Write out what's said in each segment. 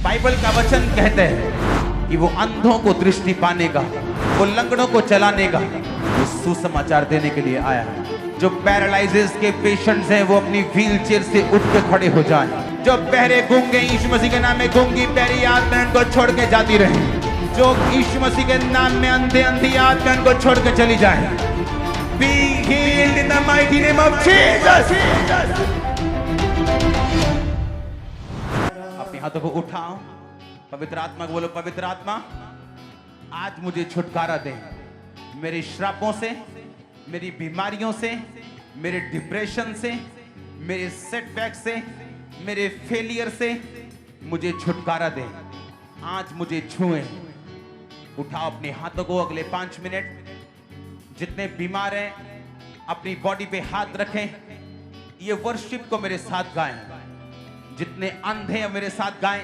Bible का वचन कहते हैं कि वो अंधों को दृष्टि पाने का, वो लंगड़ों को चलाने का, वो सुसमाचार देने के लिए आया है। जो पैरालाइसिस के पेशेंट्स हैं वो अपनी व्हील चेयर से उठ के खड़े हो जाएं। जो बहरे गूंगे यीशु मसीह के नाम में गूंगी बहरी आत्माएं को छोड़ के जाती रहे। जो यीशु मसीह के नाम में अंधे अंधी आत्माएं को छोड़ के चली जाए। Be healed in the mighty name of Jesus. अपने हाथों को उठाओ, पवित्र आत्मा को बोलो, पवित्र आत्मा आज मुझे छुटकारा दे मेरे श्रापों से, मेरी बीमारियों से, मेरे डिप्रेशन से, मेरे सेटबैक से, मेरे फेलियर से मुझे छुटकारा दे। आज मुझे छुए। उठाओ अपने हाथों को। अगले 5 मिनट जितने बीमार हैं अपनी बॉडी पे हाथ रखें। ये वर्शिप को मेरे साथ गाएं। जितने अंधे हैं मेरे साथ गाएं।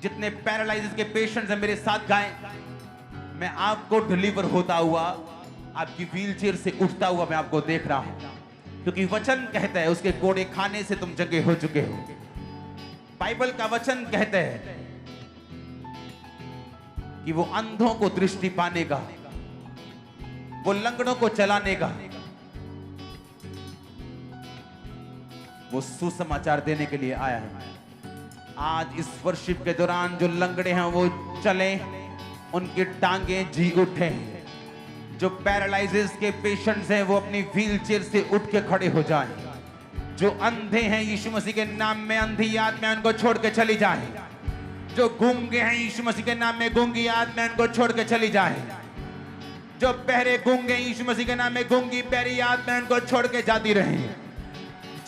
जितने पैरालाइसिस के पेशेंट्स हैं मेरे साथ गाएं। मैं आपको डिलीवर होता हुआ, आपकी व्हीलचेयर से उठता हुआ मैं आपको देख रहा हूं, क्योंकि वचन कहता है उसके कोड़े खाने से तुम जंगे हो चुके हो। बाइबल का वचन कहता है कि वो अंधों को दृष्टि पाने का, वो लंगड़ों को चलाने का, वो सुसमाचार देने के लिए आया है। आज इस वर्शिप के दौरान जो लंगड़े हैं वो चले, उनकी टांगे जी उठे। जो पैरालाइसिस के पेशेंट्स हैं वो अपनी व्हील चेयर से उठ के खड़े हो जाएं। जो अंधे हैं यीशु मसीह के नाम में अंधी आत्माएं उनको छोड़ के चली जाएं। जो गूंगे हैं यीशु मसीह के नाम में गूंगी आत्माएं उनको छोड़ के चली जाएं। जो बहरे गूंगे यीशु मसीह के नाम में गूंगी बहरी आत्माएं उनको छोड़ के जाती रहे।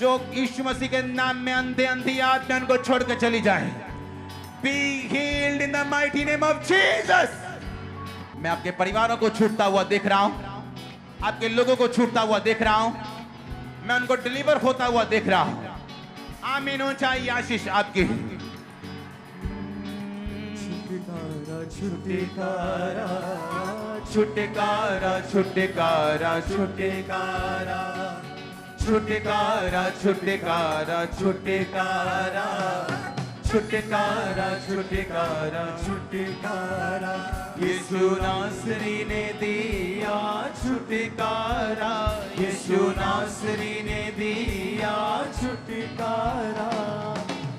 जो यीशु मसीह के नाम में अंधे अंधी आत्माएं उनको छोड़ के चली जाएं। Be healed in the mighty name of Jesus. मैं आपके परिवारों को छूटता हुआ देख रहा हूं, आपके लोगों को छूटता हुआ देख रहा हूं, मैं उनको डिलीवर होता हुआ देख रहा हूं। आमीन हो चाहिए आशीष आपकी। छुटकारा छुटकारा छुटकारा छुटकारा छुटकारा छुटकारा छुटकारा छुटकारा छुटकारा छुटकारा यीशु नासरी ने दिया छुटकारा। यीशु नासरी ने दिया छुटकारा।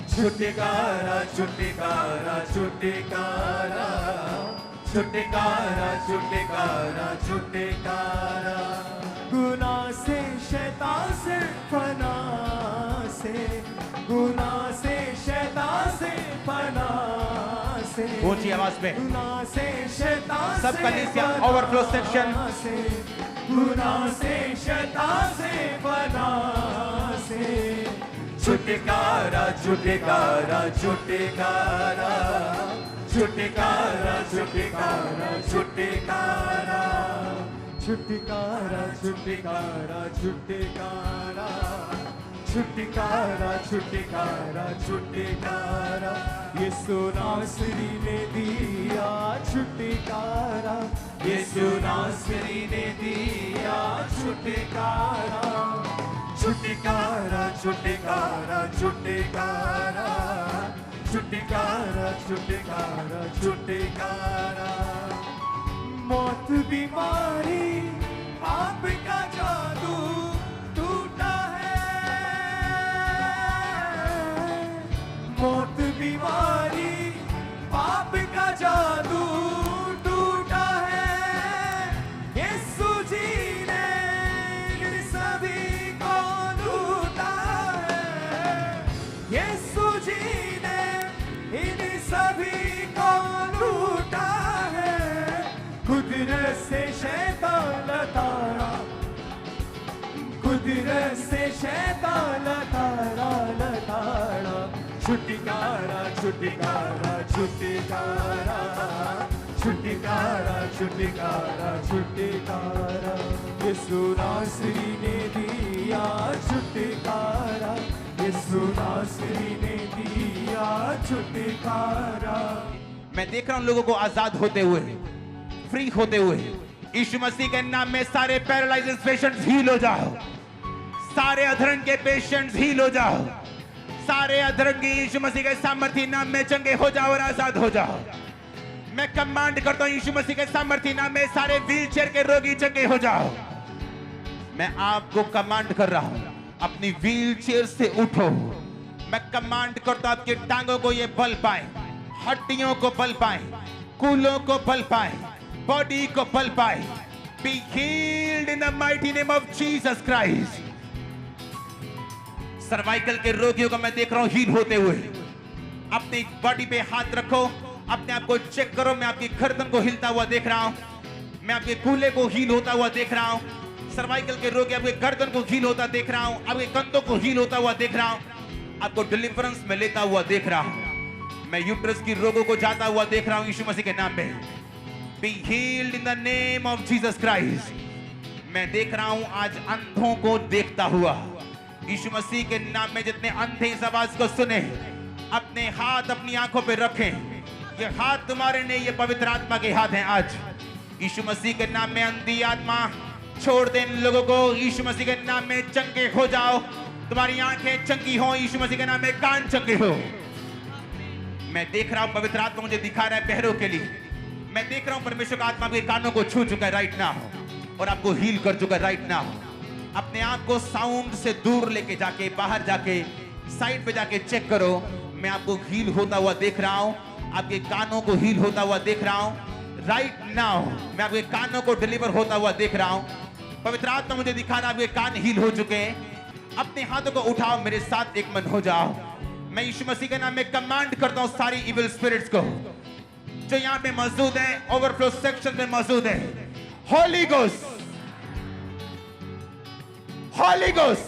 छुटकारा छुटकारा छुटकारा छुटकारा छुटकारा छुटकारा गुनाह से, शैतान से, फना से, गुनाह से, शैतान से, फना से, ऊंची आवाज में गुनाह से, शैतान सब कलीसिया ओवरफ्लो सेक्शन से, गुनाह से, शैतान से, फना से, छुटकारा छुटकारा छुटकारा छुटकारा छुटकारा छुटकारा छुटकारा छुटकारा छुटकारा छुटकारा छुटकारा छुटकारा यीशु नासरी ने दिया छुटकारा। यीशु नासरी ने दिया छुटकारा। छुटकारा छुटकारा छुटकारा छुटकारा छुटकारा छुटकारा मौत बीमारी पाप का जादू टूटा है। मौत बीमारी पाप का जादू टूटा है। यीशु जी ने इन सभी को लूटा है। यीशु जी ने इन सभी को लूटा है। कुदरत से शैतान लताड़ा, कुदरत से शैतान लताड़ा लताड़ा। छुटकारा छुटकारा छुटकारा छुटकारा छुटकारा छुटकारा यीशु नासरी ने दिया छुटकारा। यीशु नासरी ने दिया छुटकारा। मैं देख रहा हूं लोगों को आजाद होते हुए, फ्री होते हुए। यीशु मसीह के नाम में सारे पैरालाइसिस पेशेंट्स हील हो जाओ। सारे अधरन के पेशेंट्स हील हो जाओ। सारे अधरंगी यीशु मसीह के सामर्थी नाम में चंगे हो जाओ और आजाद हो जाओ। मैं कमांड करता हूं यीशु मसीह के सामर्थी नाम में सारे व्हीलचेयर के रोगी चंगे हो जाओ। मैं आपको कमांड कर रहा हूं, अपनी व्हीलचेयर से उठो। मैं कमांड करता हूं आपकी टांगों को ये बल पाए, हड्डियों को बल पाए, कूलों को बल पाए, बॉडी को बल पाए। Be healed in the mighty name of Jesus Christ. Cervical के रोगियों को मैं देख रहा हूं हील होते हुए। अपनी बॉडी पे हाथ रखो, अपने आप को चेक करो। मैं आपकी गर्दन को हिलता हुआ देख रहा हूं, मैं आपके कूल्हे को हील होता हुआ देख रहा हूं। सर्वाइकल के रोगी आपके गर्दन को हील होता देख रहा हूं, आपके कंधों को हील होता हुआ देख रहा हूं, आपको डिलीवरेंस में लेता हुआ देख रहा हूं। मैं यूट्रस की रोगों को जाता हुआ देख रहा हूं यीशु मसीह के नाम में। Be healed in the name of Jesus Christ. मैं देख रहा हूं आज अंधों को देखता हुआ यीशु मसीह के नाम में। जितने अंधे इस आवाज को सुने, अपने हाथ अपनी आंखों पे रखें। ये हाथ तुम्हारे नहीं, ये पवित्र आत्मा के हाथ हैं। आज यीशु मसीह के नाम में अंधी आत्मा छोड़ दे इन लोगों को। यीशु मसीह के नाम में चंगे हो जाओ। तुम्हारी आंखें चंगी हो, यीशु मसीह के नाम में कान चंगे हो। मैं देख रहा हूं पवित्र आत्मा मुझे दिखा रहा है बहरों के लिए। मैं देख रहा हूं परमेश्वर का आत्मा आपके कानों को छू चुका है राइट नाउ और आपको हील कर चुका है राइट नाउ। अपने आप को साउंड से दूर लेके जाके, बाहर जाके, साइड पे जाके चेक करो। मैं आपको हील होता हुआ देख रहा हूं, आपके कानों को हील होता हुआ देख रहा हूं राइट नाउ। मैं आपके कानों को डिलीवर होता हुआ देख रहा हूं। पवित्र आत्मा मुझे दिखा रहा है आपके कान हील हो चुके हैं। अपने हाथों को उठाओ, मेरे साथ एक मन हो जाओ। मैं यीशु मसीह के नाम में कमांड करता हूं सारी इविल स्पिरिट्स को जो यहां पे मौजूद है, ओवरफ्लो सेक्शन में मौजूद है। Holy Ghost, Holy Ghost.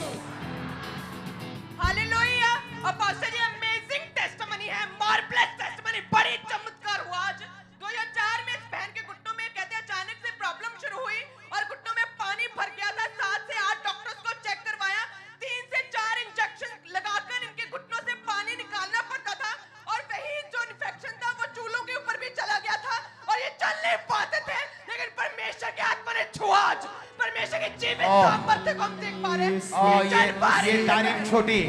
Hallelujah. Apostle ji amazing testimony है, मार्वलस टेस्टिमनी, बड़ी चमत्कार हुआ आज। 2004 में इस बहन के घुटनों में कहते हैं अचानक से प्रॉब्लम शुरू हुई और घुटनों में पानी भर गया था। 7 से 8 डॉक्टर्स को चेक करवाया, 3 से 4 इंजेक्शन लगाकर इनके घुटनों से पानी निकालना पड़ता था और वही जो इन्फेक्शन था वो चूलों के ऊपर भी चला गया था और ये चल नहीं पाते थे। लेकिन परमेश्वर के आत्मा ने छुआ आज, परमेश्वर के जीवित सामर्थ्य को हम देख पा रहे हैं। ये तारीफ छोटी,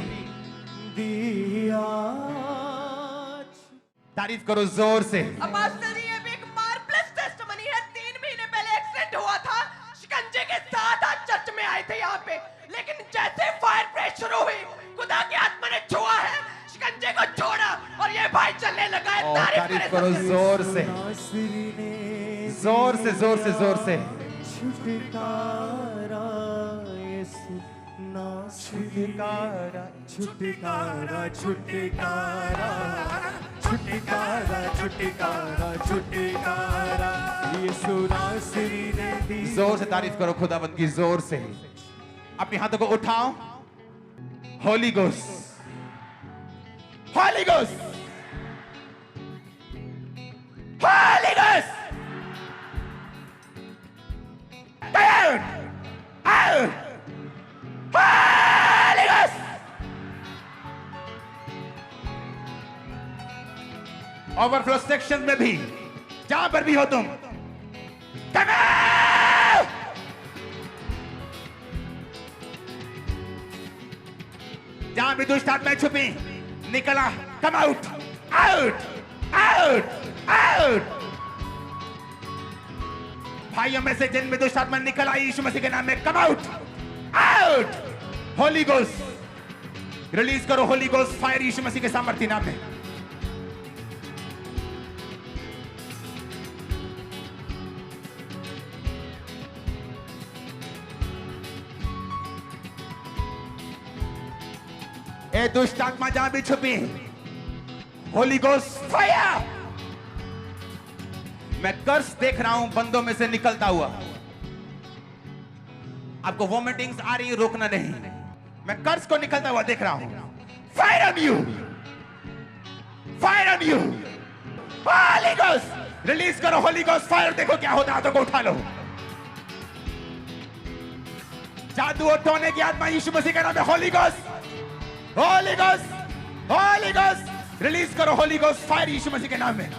तारीफ करो जोर से। अपोस्टल जी ये भी एक मार्वलस टेस्टिमनी है। 3 महीने पहले एक्सीडेंट हुआ था, शिकंजे के साथ आज चर्च में आए थे यहाँ पे, लेकिन जैसे फायर प्रेस शुरू हुई खुदा की आत्मा ने छुआ है, शिकंजे को छोड़ा और ये भाई चलने लगा है। तारीफ करो जोर से, जोर से, जोर से, जोर से। छुटकारा यीशु नाम, छुटकारा, छुटकारा, छुटकारा, छुटकारा, छुटकारा, छुटकारा यीशु नासरी ने दी। जोर से तारीफ करो खुदावंद की, जोर से। अपने हाथों को उठाओ। Holi Ghost, Holy Ghost, Holy ghost. Out! Out! Holy Ghost! Overflow section में भी, जहां पर भी हो तुम, come out! जहां भी दुष्ट आत्माएं छुपी, निकला, come out! Out! Out! Out! भाइयों में से जिनमें दुष्ट आत्मा निकल आई यीशु मसीह के नाम में, come out, out. Holi ghost release करो, होली गोस्ट फायर यीशु मसीह के सामर्थ्य नाम में। ए दुष्ट आत्मा जहां भी छुपी, होली गोस्ट फायर। मैं कर्स देख रहा हूं बंदों में से निकलता हुआ। आपको वोमिटिंग्स आ रही है, रोकना नहीं। मैं कर्स को निकलता हुआ देख रहा हूं। Fire on you, fire on you. Holi ghost release करो, होली गोस्ट फायर। देखो क्या होता है, हाथों को उठा लो। जादू और टोने की आत्मा यीशु मसीह के नाम में, Holi Ghost, Holy Ghost, Holy ghost release करो, होली गोस्ट फायर यीशु मसीह के नाम में।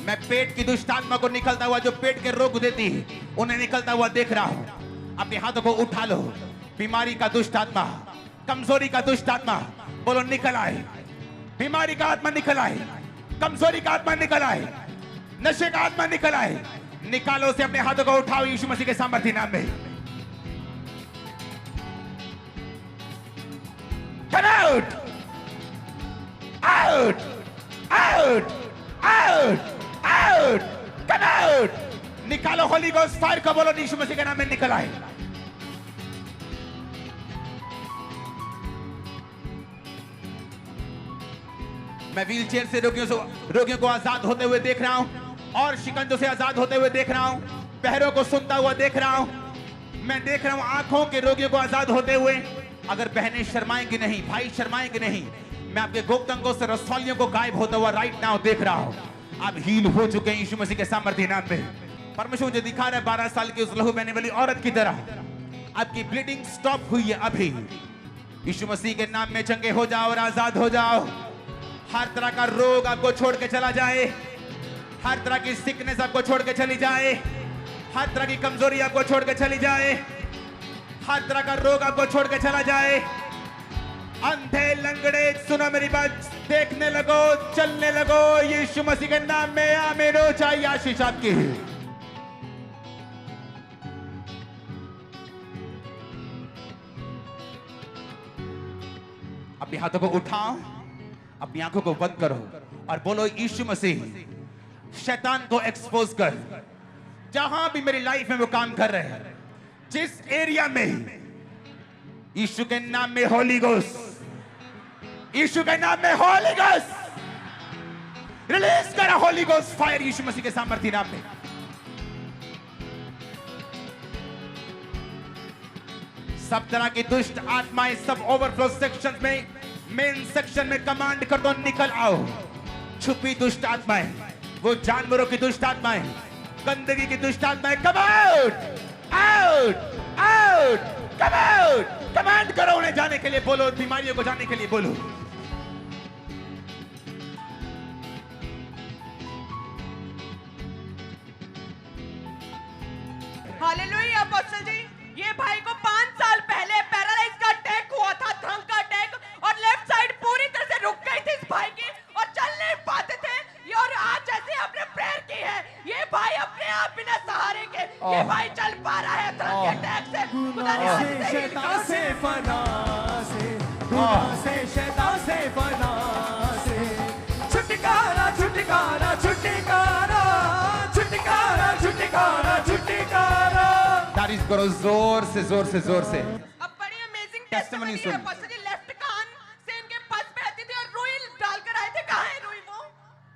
मैं पेट की दुष्ट आत्मा को निकलता हुआ, जो पेट के रोग देती है, उन्हें निकलता हुआ देख रहा हूं। अपने हाथों को उठा लो। बीमारी का दुष्ट आत्मा, कमजोरी का दुष्ट आत्मा, बोलो निकल आए। बीमारी का आत्मा निकल आए, कमजोरी का आत्मा निकल आए, नशे का आत्मा निकल आए। निकालो से अपने हाथों को उठाओ यीशु मसीह के सामर्थ्य नाम में। Come out! Out! Out! Out! Out! Come out! निकालो होली गोस्ट फायर को, बोलो यीशु मसीह के नाम में निकल आए। मैं व्हील चेयर से रोगियों को आजाद होते हुए देख रहा हूं और शिकंजों से आजाद होते हुए देख रहा हूं, पैरों को सुनता हुआ देख रहा हूं। मैं देख रहा हूं आंखों के रोगियों को आजाद होते हुए। अगर बहनें शर्माएंगी नहीं, भाई शर्माएंगे नहीं, मैं आपके गुप्त अंगों से रसौलियों को गायब होता हुआ राइट नाउ देख रहा हूं। आप हील हो चुके हैं यीशु मसीह के सामर्थ्य नाम में। परमेश्वर मुझे दिखा रहा है 12 साल की उस लहू बहने वाली औरत की तरह आपकी ब्लीडिंग स्टॉप हुई है अभी। यीशु मसीह के नाम में चंगे हो जाओ और आजाद हो जाओ। हर तरह का रोग आपको छोड़ के चला जाए, हर तरह की सिकनेस आपको छोड़ के चली जाए, हर तरह की कमजोरी आपको छोड़ के चली जाए, हर तरह का रोग आपको छोड़ के चला जाए। अंधे लंगड़े सुनो मेरी बात, देखने लगो, चलने लगो यीशु मसीह के नाम में। आमीन हो। चाहिए आशीष आपकी। अपने हाथों को उठाओ, अपनी आंखों को बंद करो और बोलो यीशु मसीह शैतान को एक्सपोज कर। जहां भी मेरी लाइफ में वो काम कर रहे हैं, जिस एरिया में, यीशु के नाम में होली गोस्ट, यीशु के नाम में होली गोस्ट रिलीज करा। होली गोस्ट फायर यीशु मसीह के सामर्थ्य नाम में। सब तरह की दुष्ट आत्माएं सब ओवरफ्लो सेक्शन में, मेन सेक्शन में कमांड कर दो, निकल आओ। छुपी दुष्ट आत्माएं, वो जानवरों की दुष्ट आत्माएं, गंदगी की दुष्ट आत्माएं, come out, out, out, come out. Command करो उन्हें जाने के लिए, बोलो बीमारियों को जाने के लिए बोलो। हालेलुया। अपोस्टल जी, ये भाई को 5 साल पहले पैरालाइज का अटैक हुआ था, ड्रंक का अटैक, और लेफ्ट साइड पूरी तरह से रुक गई थी इस भाई की और चल नहीं पाते थे। और आज जैसे आपने प्रेयर की है, ये भाई अपने आप बिना सहारे के ये भाई चल पा रहा है ड्रंक के अटैक से। खुदा ने आज से शैतान से फना से, गुनाह से, शैतान से फना से, छुटकारा छुटकारा छुटकारा छुटकारा छुटकारा छुटकारा। तारीफ करो जोर से जोर से जोर से। अब बड़ी अमेजिंग Testimony टेस्टिमनी सुन। है। पास्टर जी लेफ्ट कान से इनके पस बहती थी और रुई डालकर आए थे। कहाँ है रुई? वो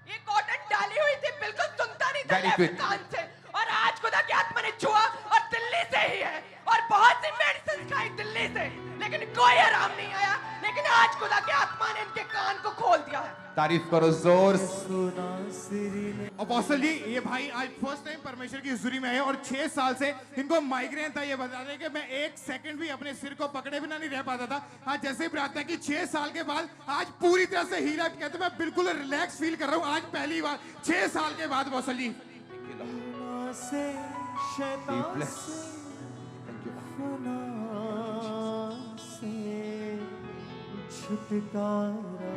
ये कॉटन डाली हुई थी, बिल्कुल सुनता नहीं था Very लेफ्ट quick. कान से। और आज खुदा की आत्मा ने छुआ और दिल्ली से ही है, और बहुत सी मेडिसिन खाई दिल्ली से, लेकिन कोई आराम नहीं आया। लेकिन आज खुदा की आत्मा ने इनके कान को खोल दिया है। तारीफ करो जोर से। सुना सिरी ने। अपोस्टल जी, ये भाई आज फर्स्ट टाइम परमेश्वर की हुजूरी में आए और 6 साल से इनको माइग्रेन था। ये बता रहे कि मैं 1 सेकंड भी अपने सिर को पकड़े बिना नहीं रह पाता था। आज जैसे ही प्रार्थना की 6 साल के बाद आज पूरी तरह से हील। कहते मैं बिल्कुल रिलैक्स फील कर रहा हूँ आज पहली बार 6 साल के बाद। अपोस्टल जी गुनाह से, शैतान से, फना से, छुटकारा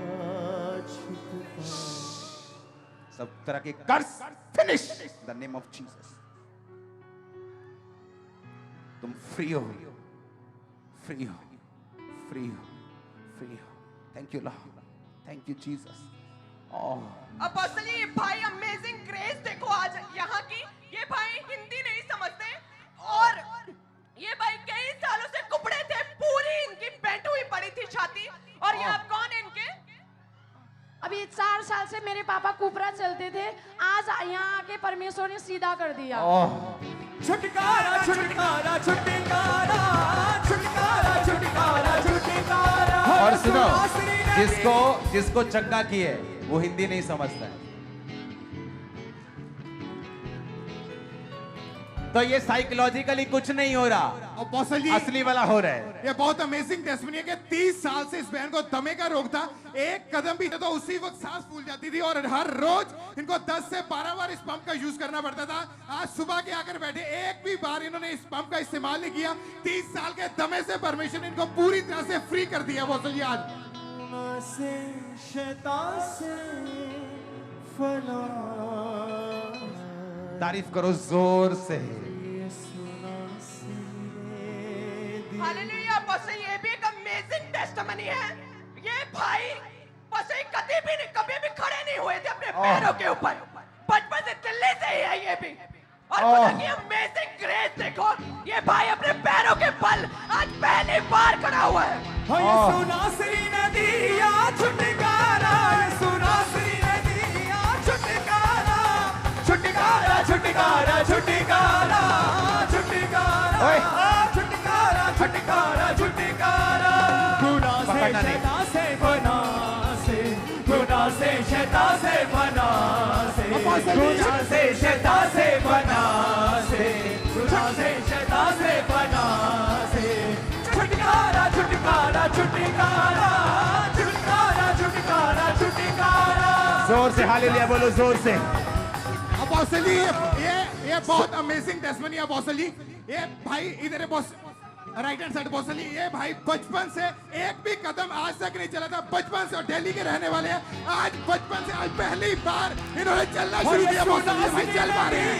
छुटकारा। सब तरह के curse finish the name of Jesus. तुम फ्री हो, फ्री हो, फ्री हो, फ्री हो। Thank you Lord, thank you Jesus. Apostle ji, ये भाई अमेजिंग ग्रेस देखो आज यहाँ की। ये भाई हिंदी नहीं समझते और ये भाई कई सालों से कुपड़े थे, पूरी इनकी बेंट हुई पड़ी थी छाती। और ये आप कौन है इनके? अभी 4 साल से मेरे पापा कुपरा चलते थे, आज यहाँ आके परमेश्वर ने सीधा कर दिया। छुटकारा छुटकारा छुटकारा छुटकारा छुटकारा छुटकारा। और सुनो, जिसको चंगा की है वो हिंदी नहीं समझता है। तो ये साइकोलॉजिकली कुछ नहीं हो रहा, और बॉसल जी असली वाला हो रहा है। ये बहुत अमेजिंग टेस्टमनी है कि 30 साल से इस बहन को दमे का रोग था। एक कदम भी तो उसी वक्त सांस फूल जाती थी और हर रोज इनको 10 से 12 बार इस पंप का यूज करना पड़ता था। आज सुबह के आकर बैठे, एक भी बार इन्होंने इस पंप का इस्तेमाल नहीं किया। 30 साल के दमे से परमेश्वर ने इनको पूरी तरह से फ्री कर दिया बॉसल जी। आज से शैतान से फना तारीफ करो जोर से। हालेलुया। बस ये भी एक अमेजिंग टेस्टमनी है। ये भाई बस कभी भी खड़े नहीं हुए थे अपने पैरों के ऊपर, बचपन से दिल्ली से ही है ये भी। और खुदा की अमेजिंग ग्रेस देखो, ये भाई अपने पैरों के बल आज पहली बार खड़ा हुआ है। यीशु नासरी ने दिया छुटकारा, यीशु नासरी ने दिया छुटकारा, छुटकारा छुटकारा छुटकारा छुटकारा छुटकारा छुटकारा छुटकारा। गुनाह से शैतान से बना से, गुनाह से शैतान से बना से, गुनाह से शैतान से बना से, गुनाह से शैतान से बना से। छुटकारा छुटकारा छुटकारा छुटकारा छुटकारा छुटकारा। जोर से हालेलुया बोलो, जोर से। बॉसल जी ये बहुत अमेजिंग टेस्टमनी है बॉसल जी। ये भाई इधर है बॉस, राइट हैंड साइड बॉसल जी। ये भाई बचपन से एक भी कदम आज तक नहीं चला था, बचपन से, और दिल्ली के रहने वाले हैं। आज बचपन से आज पहली बार इन्होंने चलना शुरू किया बॉसल जी। भाई चल पा रहे हैं।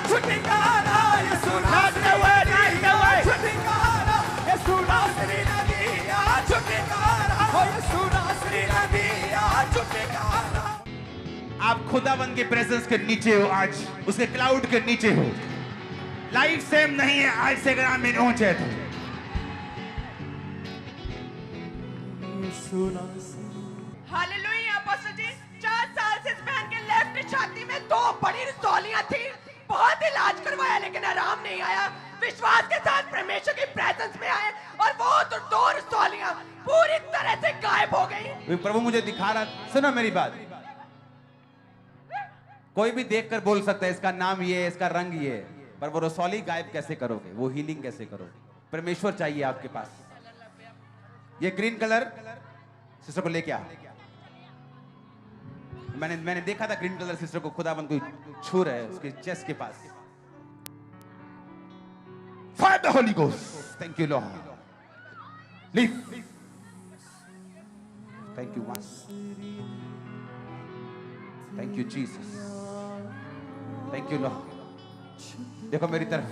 छुटकारा यीशु नासरी ने दिया छुटकारा, यीशु नासरी ने दिया छुटकारा, यीशु नासरी ने दिया छुटकारा। आप खुदाबंद के प्रेजेंस के नीचे हो, आज उसके क्लाउड के नीचे हो। लाइफ सेम नहीं है आज से, अगर आप में ऊंचे तो। हालेलुया। बस जी 4 साल से इस बहन के लेफ्ट छाती में 2 बड़ी रसौलियां थी। बहुत इलाज करवाया लेकिन आराम नहीं आया। विश्वास के साथ परमेश्वर की प्रेजेंस में आए और वो 2 रसौलियां पूरी तरह से गायब हो गई। प्रभु मुझे दिखा रहा, सुनो मेरी बात। कोई भी देखकर बोल सकता है इसका नाम ये है, इसका रंग ये है, पर वो रसौली गायब कैसे करोगे? वो हीलिंग कैसे करोगे? परमेश्वर चाहिए आपके पास। ये ग्रीन कलर सिस्टर को लेके आ। मैंने देखा था ग्रीन कलर सिस्टर को खुदाबंद को छू रहे हैं उसके चेस्ट के पास। Fire the Holy Ghost. Thank you Lord. Leave. Thank you mass. Thank you Jesus. Thank you Lord. देखो मेरी तरफ।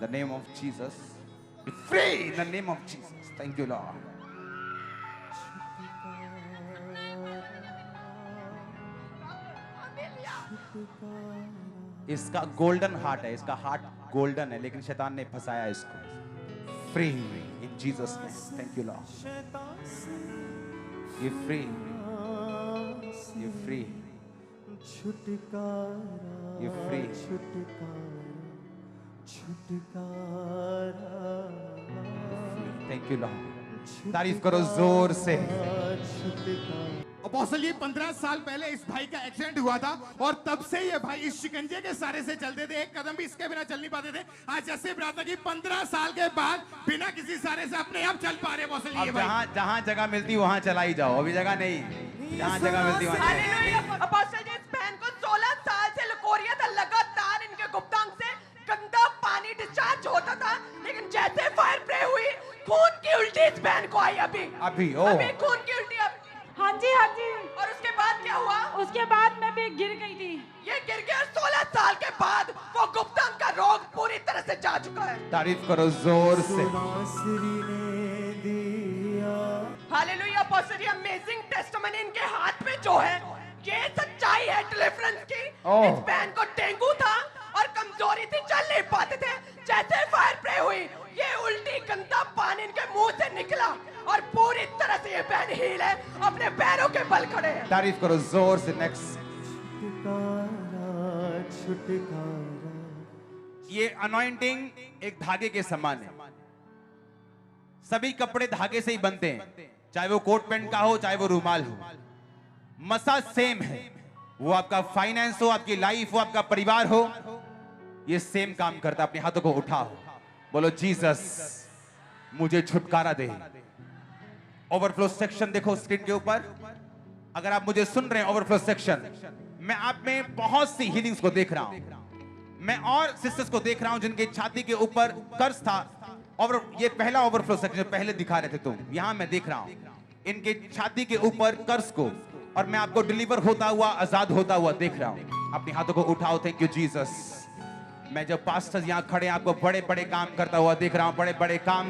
The name of Jesus. Be free in the name of Jesus. Thank you Lord. इसका golden heart है, इसका heart golden है, लेकिन शैतान ने फंसाया इसको। Free in Jesus name. Thank you Lord. ये फ्री, ये फ्री, ये फ्री। Thank you Lord. तारीफ करो जोर से। अपोस्टल जी 15 साल पहले इस भाई का एक्सीडेंट हुआ था और तब से ये भाई इस शिकंजे के सारे से चलते थे। एक कदम भी इसके बिना चल नहीं पाते थे। आज जैसे प्रार्थना की 15 साल के बाद बिना किसी सारे से अपने आप चल पा रहे। अपोस्टल जी जहां जगह मिलती वहां चला ही जाओ, अभी जगह नहीं, जहां जगह मिलती वहां। हालेलुया। अपोस्टल जी इस बहन को 16 साल से लकोरिया था। लगातार इनके गुप्तांग से गंदा पानी डिस्चार्ज होता था, लेकिन जैसे फायर प्रे हुई खून की उल्टी इस बहन को आई। अभी अभी खून की उल्टी। हाँ जी हाँ जी। और उसके बाद क्या हुआ? उसके बाद मैं भी गिर गई थी। ये गिर गया। 16 साल के बाद वो गुप्तांग का रोग पूरी तरह से जा चुका है। तारीफ करो जोर से। हालेलुया। अपोस्टल अमेजिंग टेस्टिमनी इनके हाथ में जो है, ये सच्चाई है डिलीवरेंस की। इस बहन को डेंगू था और कमजोरी थी, चल नहीं पाते थे। जैसे फायर प्रे हुई, ये उल्टी गंदा पानी इनके मुंह से निकला और पूरी तरह से ये बहन हील है, अपने पैरों के बल खड़े हैं। तारीफ करो जोर से। नेक्स्ट। ये अनॉइंटिंग एक धागे के समान है। सभी कपड़े धागे से ही बनते हैं, चाहे वो कोट पैंट का हो, चाहे वो रुमाल हो। मसा सेम है। वो आपका फाइनेंस हो, आपकी लाइफ हो, आपका परिवार हो, ये सेम काम करता है। अपने हाथों को उठाओ, बोलो जीसस मुझे छुटकारा दे। ओवरफ्लो सेक्शन देखो स्क्रीन के ऊपर। अगर आप मुझे सुन रहे हैं, ओवरफ्लो सेक्शन, मैं आप में बहुत सी हीलिंग्स को देख रहा हूं। मैं और सिस्टर्स को देख रहा हूं जिनके छाती के ऊपर कर्ज था, और ये पहला ओवरफ्लो सेक्शन पहले दिखा रहे थे तुम, यहां मैं देख रहा हूं इनके छाती के ऊपर कर्ज को, और मैं आपको डिलीवर होता हुआ, आजाद होता हुआ देख रहा हूं। अपने हाथों को उठाओ। Thank you Jesus. मैं जब पास्टर यहां खड़े आपको बड़े बड़े काम करता हुआ देख रहा हूं, बड़े बड़े काम,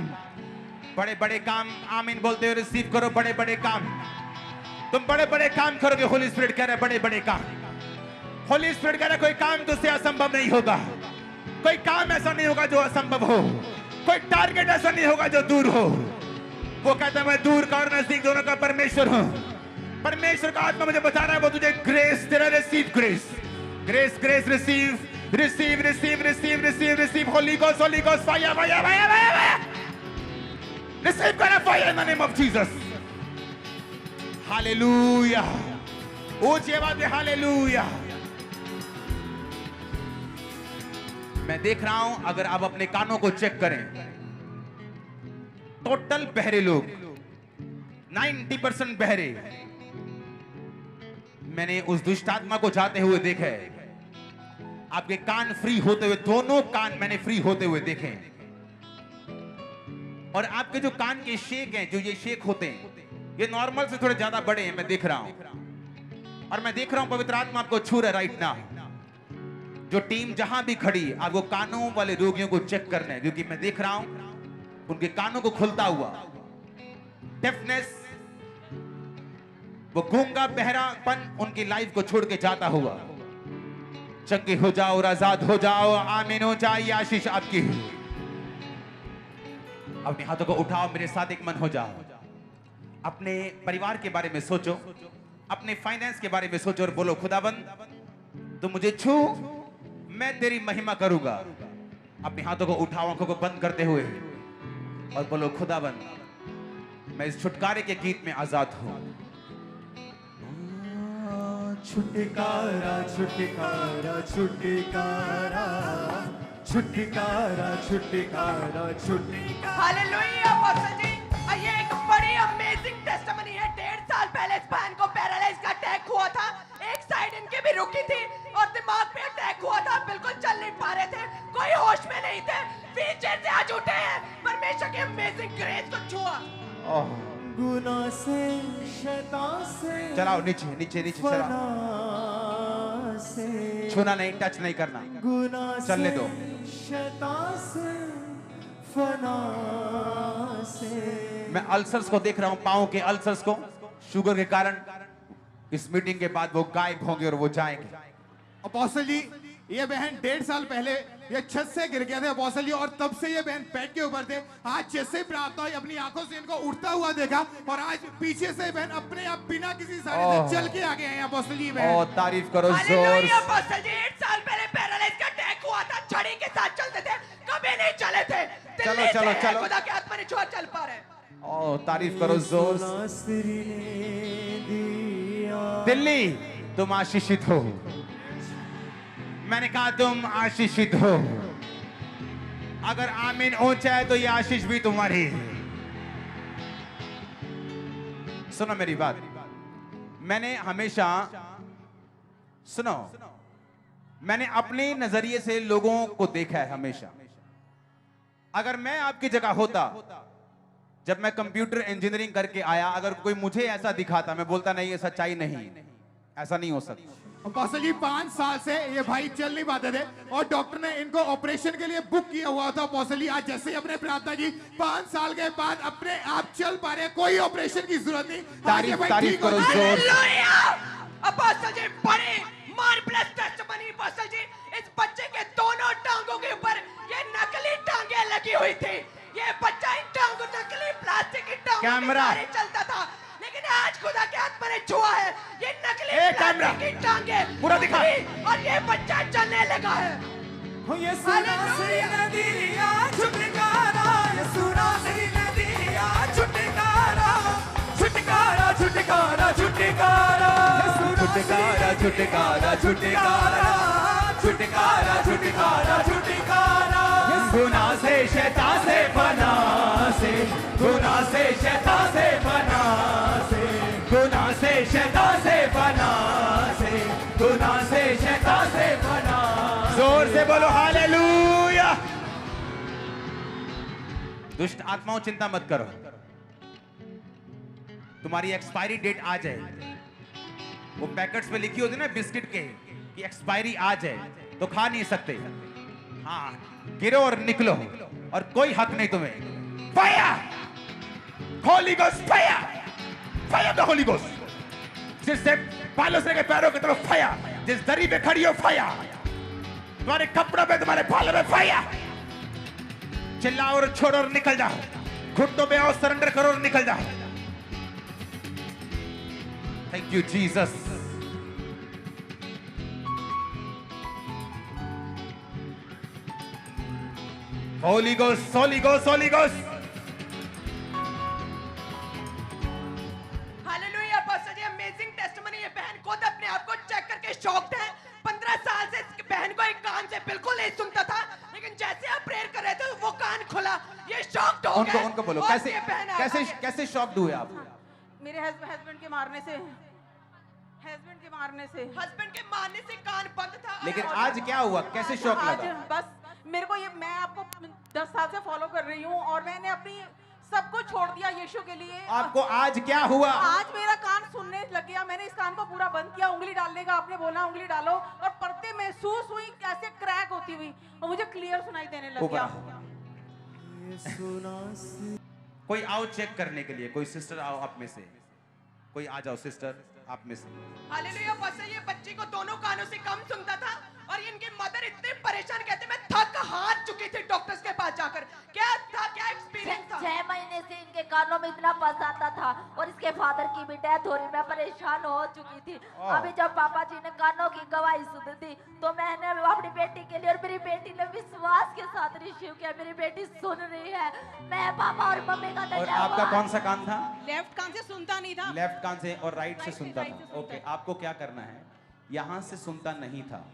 बड़े बड़े काम। आमीन बोलते हुए रिसीव करो बड़े बड़े काम। तुम बड़े बड़े काम करोगे। होली स्पिरिट कह रहा है बड़े बड़े काम। होली स्पिरिट कह रहा है कोई काम तुझसे असंभव नहीं होगा। कोई काम ऐसा नहीं होगा जो असंभव हो। कोई टारगेट ऐसा नहीं होगा जो दूर हो। वो कहता है मैं दूर का और नजदीक दोनों का परमेश्वर हूं। परमेश्वर का आत्मा मुझे बता रहा है वो तुझे ग्रेस तेरा receive grace grace grace receive receive receive receive receive receive Holy Ghost fire fire fire fire receive करो fire in the name of Jesus. Hallelujah. ऊंची आवाज में हालेलुया। मैं देख रहा हूं, अगर आप अपने कानों को चेक करें, टोटल बहरे लोग 90% बहरे मैंने उस दुष्ट आत्मा को जाते हुए देखा है। आपके कान फ्री होते हुए, दोनों कान मैंने फ्री होते हुए देखे हैं। और आपके जो कान के शेक हैं, जो ये शेक होते हैं, ये नॉर्मल से थोड़े ज्यादा बड़े हैं। मैं देख रहा हूं, और मैं देख रहा हूं पवित्र आत्मा आपको छू रहा है राइट नाउ। जो टीम जहां भी खड़ी, आपको कानों वाले रोगियों को चेक करना है, क्योंकि मैं देख रहा हूं उनके कानों को खुलता हुआ। डेफनेस, वो गूंगा बहरापन उनकी लाइफ को छोड़ के जाता हुआ। चंगे हो जाओ और आजाद हो जाओ। आमीन हो जाए आशीष आपकी। अपने हाथों को उठाओ, मेरे साथ एक मन हो जाओ। अपने परिवार के बारे में सोचो, अपने फाइनेंस के बारे में सोचो और बोलो खुदाबंद तू मुझे छू, मैं तेरी महिमा करूंगा। अपने हाथों को उठाओ, आंखों को बंद करते हुए, और बोलो खुदाबंद मैं इस छुटकारे के गीत में आजाद हूं। छुटकारा छुटकारा छुटकारा छुटकारा छुटकारा छुटकारा। हालेलुया पास्टर जी। ये एक बड़ी अमेजिंग टेस्टिमनी है। 1.5 साल पहले इस बहन को पैरालाइज का अटैक हुआ था। एक साइड इनकी भी रुकी थी और दिमाग पे अटैक हुआ था। बिल्कुल चल नहीं पा रहे थे, कोई होश में नहीं थे। व्हीलचेयर से आज उठे हैं। परमेश्वर की अमेजिंग ग्रेस को छुआ। गुनाह से, शैतान से, चलाओ नीचे नीचे नीचे चलाओ। छूना नहीं, टच नहीं करना, चलने दो। शैतान से, फना से। मैं अल्सर्स को देख रहा हूं, पांव के अल्सर्स को, शुगर के कारण। इस मीटिंग के बाद वो गायब होंगे और वो जाएंगे। अपोस्टल जी, ये बहन 1.5 साल पहले ये छत से गिर गया था अपोस्टल जी, और तब से ये बहन बेड के ऊपर थे। आज जैसे प्राप्त हुई, अपनी आंखों से इनको उठता हुआ देखा, और आज पीछे से बहन अपने आप बिना किसी सारे से चल के आ गए हैं अपोस्टल जी। बहन तारीफ करो जोर। हालेलुया पास्टर जी। 1 साल पहले पैरालाइज का अटैक हुआ था। छड़ी के साथ चलते थे, कभी नहीं चले थे। चलो चलो चलो, खुदा के आत्मा ने छुआ, चल पा रहे। तारीफ करो जोर। दिल्ली तुम आशीषित हो। मैंने कहा तुम आशीषित हो। अगर आमीन ऊंचा है तो ये आशीष भी तुम्हारी है। सुनो मेरी बात, मैंने हमेशा, सुनो, मैंने अपने नजरिए से लोगों को देखा है हमेशा। अगर मैं आपकी जगह होता, जब मैं कंप्यूटर इंजीनियरिंग करके आया, अगर कोई मुझे ऐसा दिखाता, मैं बोलता नहीं ये सच्चाई नहीं, ऐसा नहीं हो सकता। अपोस्टल जी 5 साल से ये भाई चल नहीं पाते थे, और डॉक्टर ने इनको ऑपरेशन के लिए बुक किया हुआ था। अपोस्टल जी आज जैसे ही अपने प्रार्थना की, 5 साल के बाद अपने आप चल पा रहे, कोई ऑपरेशन की जरूरत नहीं। तारीफ करो जोर। अपोस्टल जी बड़ी मार्वलस टेस्टिमनी। अपोस्टल जी इस बच्चे के दोनों टांगों के ऊपर ये नकली टांगे लगी हुई थी। ये बच्चा इन टांगों, नकली प्लास्टिक की टांगों कैमरा के चलता था, लेकिन आज खुदा के आत्मा ने छुआ है। ये नकली प्लास्टिक की टांगे पूरा दिखा, और ये बच्चा चलने लगा है। छुटकारा, छुटकारा, छुटकारा, छुटकारा, छुटकारा, छुटकारा, छुटकारा, छुटकारा, छुटकारा, छुटकारा, छुटकारा छुटकारा छुटकारा गुनाह से शैतान से फना से गुनाह से शैतान से फना से गुनाह से शैतान से फना से गुनाह से शैतान से फना। जोर से बोलो हालेलुया। दुष्ट आत्माओं चिंता मत करो, तुम्हारी एक्सपायरी डेट आ जाए। वो पैकेट्स पे लिखी होती ना बिस्किट के कि एक्सपायरी आ जाए तो खा नहीं सकते। हाँ, गिरो और निकलो और कोई हक नहीं तुम्हें। Fire, Holi Ghost fire, fire the Holy ghost. जिससे बालों से लेकर पैरों की तरफ फायर, जिस दरी पे खड़ी हो फायर, तुम्हारे कपड़ों पे तुम्हारे बालों में फायर। चिल्लाओ और छोड़ो और निकल जाओ, घुटनों पे आओ, सरेंडर करो और निकल जाओ। Thank you Jesus. Holy Ghost, Holy Ghost, Holy Ghost. Hallelujah pastor ji, amazing testimony. ये बहन खुद अपने आप को चेक करके शॉक्ड है। 15 साल से इस बहन को एक कान से बिल्कुल नहीं सुनता था, लेकिन जैसे आप प्रेयर कर रहे थे वो कान खुला। ये शॉक्ड हो गए। उनको बोलो और कैसे ये बहन आ कैसे गई। कैसे शॉक्ड हुए आप? मेरे हस्बैंड के मारने से, हस्बैंड के मारने से। हस्बैंड के मारने से कान बंद था। लेकिन और- आज क्या हुआ, कैसे शॉक आज लगा? बस मेरे को ये, मैं आपको 10 साल से फॉलो कर रही हूँ और मैंने अपनी सब कुछ छोड़ दिया यीशु के लिए। आपको आज क्या हुआ? आज मेरा कान सुनने लग गया। मैंने इस कान को पूरा बंद किया। उंगली डालने का आपने बोला, उंगली डालो, और पढ़ते महसूस हुई कैसे क्रैक होती हुई और मुझे क्लियर सुनाई देने लग गया। कोई आओ चेक करने के लिए, कोई सिस्टर आओ आप में से, कोई आ जाओ सिस्टर आप में से। हालेलुया पास्टर, ये बच्ची को दोनों कानों से कम सुनता था और इनकी मदर इतने परेशान, कहते मैं थक हार चुकी थी डॉक्टर्स के पास जाकर। क्या था, क्या एक्सपीरियंस था? 6 महीने से इनके कानों में इतना पस आता था और इसके फादर की भी डेथ हो रही, मैं परेशान हो चुकी थी। अभी जब पापा जी ने कानों की गवाही सुनी थी तो मैंने अपनी बेटी के लिए, और मेरी बेटी ने विश्वास के साथ रिसीव किया। मेरी बेटी सुन रही है। मैं पापा और मम्मी का और धन्यवाद। आपका कौन सा कान था? लेफ्ट कान से सुनता नहीं था। लेफ्ट कान से और राइट से सुनता राइट से था। सुनता ओके, आपको क्या करना है, यहां से सुनता नहीं था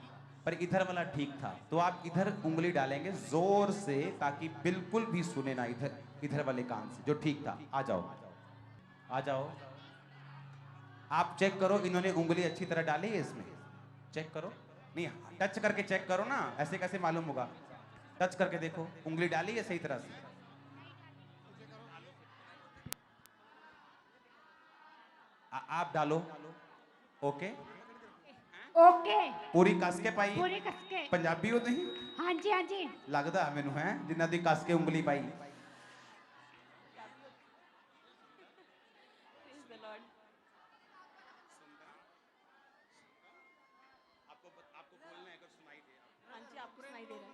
पर इधर वाला ठीक था, तो आप इधर उंगली डालेंगे जोर से ताकि बिल्कुल भी सुने ना इधर वाले कान से जो ठीक था। आ जाओ, आ जाओ, आप चेक करो। इन्होंने उंगली अच्छी तरह डाली है इसमें, चेक करो। नहीं, टच करके चेक करो ना, ऐसे कैसे मालूम होगा? टच करके देखो, उंगली डाली है सही तरह से। आप डालो। ओके, ओके पूरी कस के पाई। पूरी कसके। पंजाबी हो नहीं? हाँ जी, हाँ जी। लगदा मैनू है जिन्ना दी कस के उंगली पाई। हाँ जी, आपको सुनाई दे रहा है।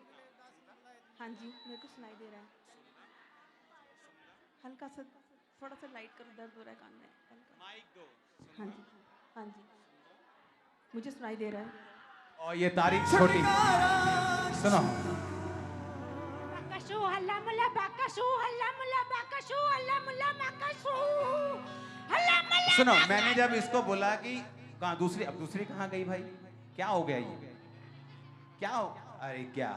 हाँ जी, मेरे को सुनाई दे रहा है। हल्का सा, थोड़ा सा लाइट करो, दर्द हो रहा है कान में। हाँ जी, हाँ जी, मुझे सुनाई दे रहा है। और ये तारीख छोटी, सुनो। बाकाशू हल्ला मुल्ला बाकाशू हल्ला मुल्ला बाकाशू हल्ला मुल्ला बाकाशू हल्ला मुल्ला। सुनो, मैंने जब इसको बोला कि कहाँ दूसरी, अब दूसरी कहाँ गई भाई? क्या हो गया ये? क्या हो? अरे क्या,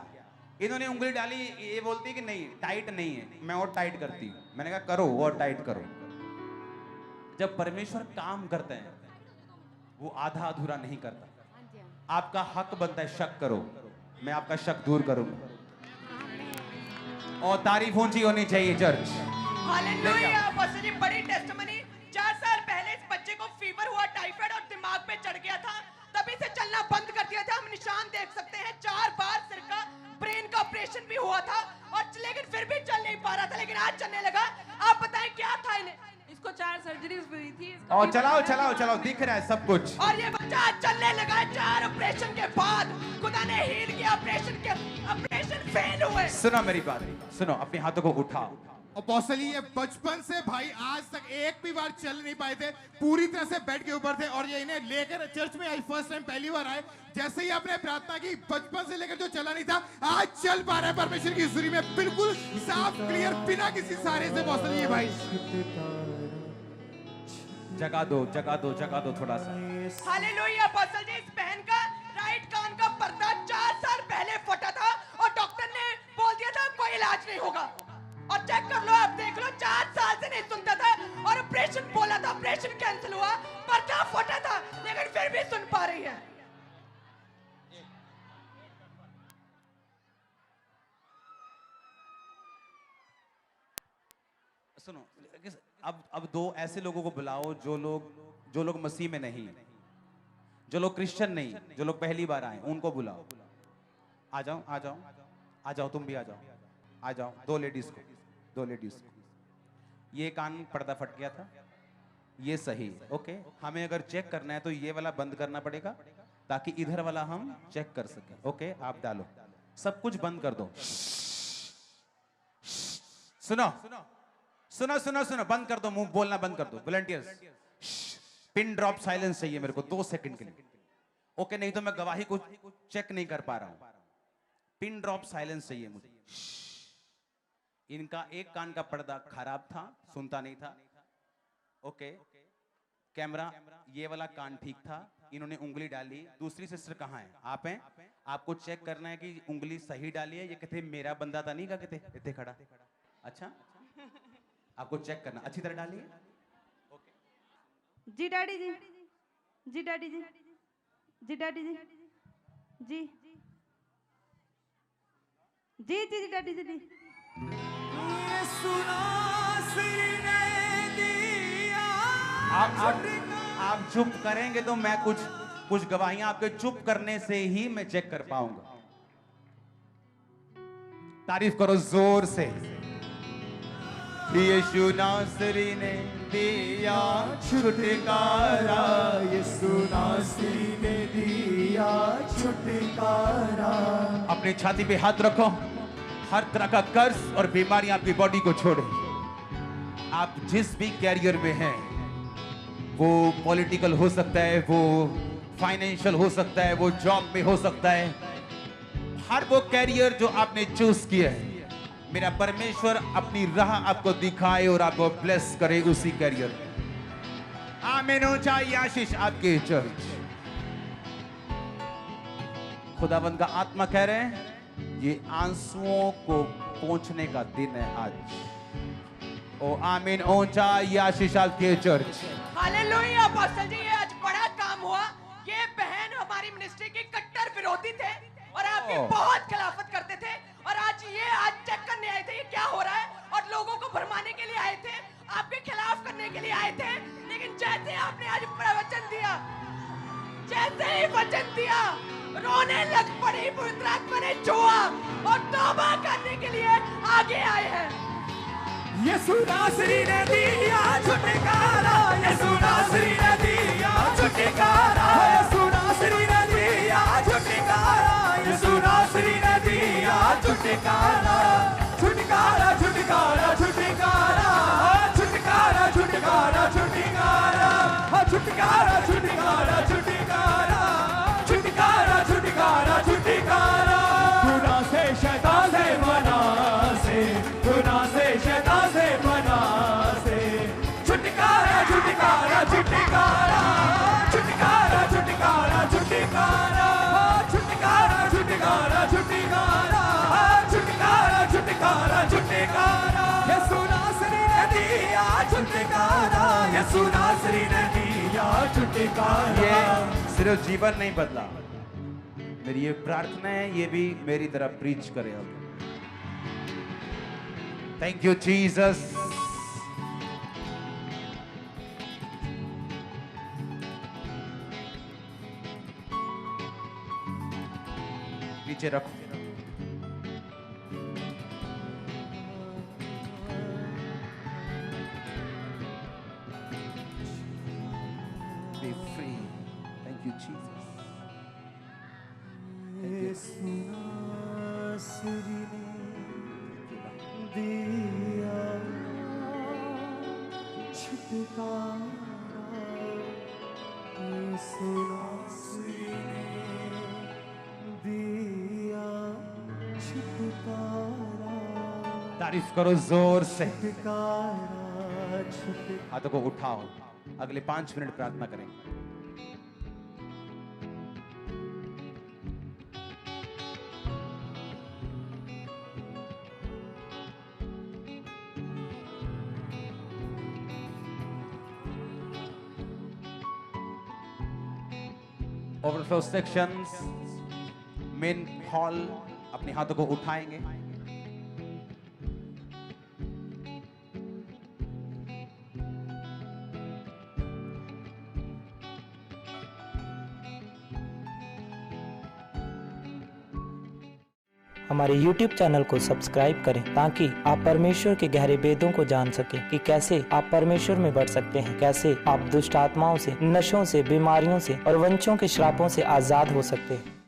इन्होंने उंगली डाली, ये बोलती कि नहीं टाइट नहीं है, मैं और टाइट करती हूँ। मैंने कहा करो और टाइट करो। जब परमेश्वर काम करते हैं वो आधा अधूरा नहीं करता। आपका हक बनता है शक करो, मैं आपका शक दूर करूंगा। और तारीफ ऊंची होनी चाहिए चर्च। हालेलुया पास्टर जी, बड़ी टेस्टिमनी। 4 साल पहले इस बच्चे को फीवर हुआ, टाइफाइड, और दिमाग पे चढ़ गया था। तभी से चलना बंद कर दिया था। हम निशान देख सकते हैं। 4 बार सिर का, ब्रेन का ऑपरेशन भी हुआ था, और लेकिन फिर भी चल नहीं पा रहा था, लेकिन आज चलने लगा। आप बताएं क्या था इन्हें? इसको 4 सर्जरीज हुई थी। और चलाओ चलाओ चलाओ, दिख रहा है सब कुछ। और ये बच्चा आज चलने लगा है 4 ऑपरेशन के बाद। खुदा ने हील किया। ऑपरेशन फेल हुए। सुनो मेरी बात, सुनो, अपने हाथों को उठाओ। अपोस्टल ये बचपन से भाई आज तक एक भी बार चल नहीं पाए थे, पूरी तरह से बेड के ऊपर थे, और ये इन्हें लेकर चर्च में आई फर्स्ट टाइम, पहली बार आए। जैसे ही आपने प्रार्थना की, बचपन से लेकर जो चला नहीं था आज चल पा रहा है परमेश्वर की हुजूरी में, बिल्कुल साफ क्लियर, बिना किसी सहारे से। अपोस्टल ये भाई जगा दो जगा दो जगा दो थोड़ा सा। हालेलुया पास्टर जी, इस बहन का राइट कान का पर्दा 4 साल पहले इलाज नहीं होगा। और चेक कर लो, आप देख लो, 4 साल से नहीं सुनता था और ऑपरेशन बोला था, ऑपरेशन कैंसिल हुआ, पर्दा फटा था, लेकिन फिर भी सुन पा रही है। सुनो, अब 2 ऐसे लोगों को बुलाओ जो लोग मसीह में नहीं, जो लोग क्रिश्चियन नहीं, जो लोग पहली बार आए, उनको बुलाओ। आ जाओ, आ जाओ, आ जाओ, तुम भी आ जाओ, आ जाओ। 2 लेडीज को। ये कान पर्दा फट गया था, ये सही, ओके। हमें अगर चेक करना है तो ये वाला बंद करना पड़ेगा ताकि इधर वाला हम चेक कर सके, ओके। आप डालो, सब कुछ बंद कर दो। सुनो सुनो सुनो सुनो, बंद कर दो, मुंह बोलना बंद कर दो। वॉलंटियर्स, पिन ड्रॉप साइलेंस चाहिए मेरे को 2 सेकंड के लिए, ओके। नहीं तो मैं गवाही को चेक नहीं कर पा रहा हूं। पिन ड्रॉप साइलेंस चाहिए मुझे। इनका एक कान का पर्दा खराब था, सुनता नहीं था, ओके। कैमरा, ये वाला कान ठीक था, इन्होंने उंगली डाली। दूसरी सिस्टर कहाँ है? आप हैं? आपको चेक करना है कि उंगली सही डाली है। ये कहते मेरा बंदा था नहीं का, कहते इतने खड़ा। अच्छा, आपको चेक करना, अच्छी तरह डालिए। जी डैडी जी, जी डैडी जी, जी डैडी जी, जी जी जी जी डैडी जी, जी। आप चुप करेंगे तो मैं कुछ गवाहियां आपके चुप करने से ही मैं चेक कर पाऊंगा। तारीफ करो जोर से। यीशु नासरी ने दिया छुटकारा, यीशु नासरी ने दिया छुटकारा। अपनी छाती पे हाथ रखो। हर तरह का कर्ज और बीमारी आपकी बॉडी को छोड़े। आप जिस भी कैरियर में हैं, वो पॉलिटिकल हो सकता है, वो फाइनेंशियल हो सकता है, वो जॉब में हो सकता है। हर वो कैरियर जो आपने चूज किया है, मेरा परमेश्वर अपनी राह आपको दिखाए और आपको ब्लेस करे उसी कैरियर में। आमीन हो जाए आशीष आपके चर्च। खुदावंद का आत्मा कह रहे हैं, ये आंसुओं को पोंछने का दिन है आज। ओ आमीन हो जाए आशीष आपके चर्च। हालेलुया। पास्टर जी, ये आज बड़ा काम हुआ। ये बहन हमारी मिनिस्ट्री के कट्टर विरोधी थे और आपकी बहुत खिलाफत करते थे, और आज चेक करने आए थे ये क्या हो रहा है, और लोगों को भरमाने के लिए आए थे, आपके खिलाफ करने के लिए आए थे। लेकिन जैसे आपने आज प्रवचन दिया, जैसे ही वचन दिया, रोने लग पड़ी। पवित्र आत्मा ने छुआ और तौबा करने के लिए आगे आए हैं। यीशु नासरी ने दिया छुटकारा, यीशु नासरी ने दिया छुटकारा, यीशु नासरी ने दिया छुटकारा, यीशु नासरी ने दिया छुटकारा। छुटकारा छुटकारा छुटकारा, छुटकारा छुटकारा छुटकारा, छुटकारा छुटकारा छुटकारा, छुटकारा छुटकारा छुटकारा। गुनाह से शैतान से मना से, गुनाह से शैतान से मना से। छुटकारा छुटकारा छुटकारा, छुटकारा छुटकारा छुटकारा, छुटकारा छुटकारा छुटकारा, छुटकारा छुटकारा छुटकारा। यीशु नासरी ने दिया छुटकारा, यीशु नासरी ने दिया छुटकारा। ये सिर्फ जीवन नहीं बदला, मेरी ये प्रार्थना है, ये भी मेरी तरफ प्रीच करे। अब थैंक यू जीसस। नीचे रखो। Be free. Thank you, Jesus. यीशु नासरी ने दिया छुटकारा, यीशु नासरी ने दिया छुटकारा। तारीफ करो जोर से। छुटकारा छुटकारा। हाथों को उठाओ, अगले 5 मिनट प्रार्थना करेंगे। ओवरफ्लो सेक्शंस, मेन हॉल अपने हाथों को उठाएंगे। हमारे YouTube चैनल को सब्सक्राइब करें ताकि आप परमेश्वर के गहरे वेदों को जान सकें कि कैसे आप परमेश्वर में बढ़ सकते हैं, कैसे आप दुष्ट आत्माओं से, नशों से, बीमारियों से और वंशों के श्रापों से आजाद हो सकते हैं।